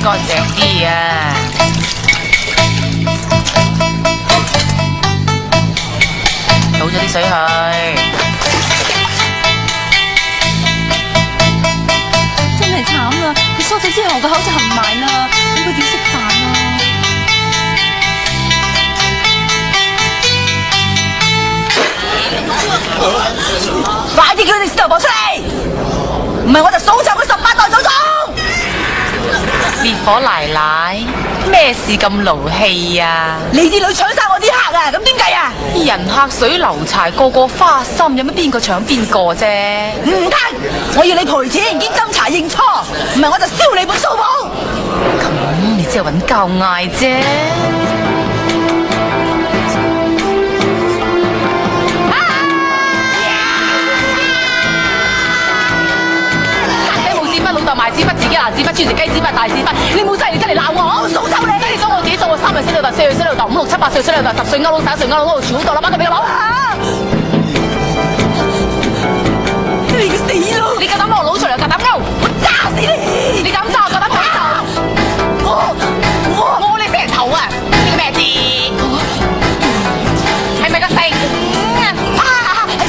乾淨啲啊！倒咗啲水去。真係慘啦！佢縮咗之後個口就合埋啦，咁佢點食飯啊？快啲叫佢哋師徒婆出嚟，唔係我就數晒佢18代祖宗！烈火奶奶，咩事咁勞氣啊？你啲女搶晒我啲客啊，咁點計啊？人客水流柴，個個花心，有乜邊個搶邊個啫？唔得，我要你賠錢兼斟茶認錯，唔係我就燒你本數簿。咁你只係揾交嗌啫。老豆賣紙筆，自己拿紙筆，專食雞紙筆、大紙筆，你冇真係嚟鬧我，我數臭你！你當我自己數我3歲識老豆，4歲識老豆，5、6、7、8歲識老豆，10歲勾佬，11歲勾佬，嗰度全部到啦，把佢俾我攞。你個死佬！你夠膽攞我佬出嚟，夠膽勾？我揸死你！你敢揸我夠膽舉手？我你死人頭啊！你個咩字？係咪個姓？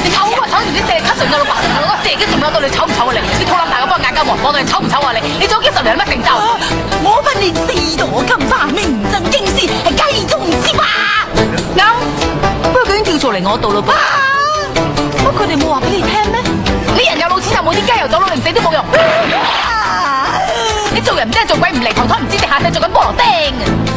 你醜啊！醜住啲7歲勾佬、8歲勾佬，4幾仲有到你醜唔醜啊你？你肚腩大個幫我眼交黃，幫到你醜唔醜啊你？你早幾10年有乜成就？我訓練4朵金花，名震京師，係雞中之霸。啱，不過佢已經叫做嚟我度咯噃。不過佢哋冇話俾你聽咩？你人有老錢又冇啲雞又走佬，你唔死都冇用。你做人唔知係做鬼唔嚟，頭胎唔知地下世做緊菠蘿釘。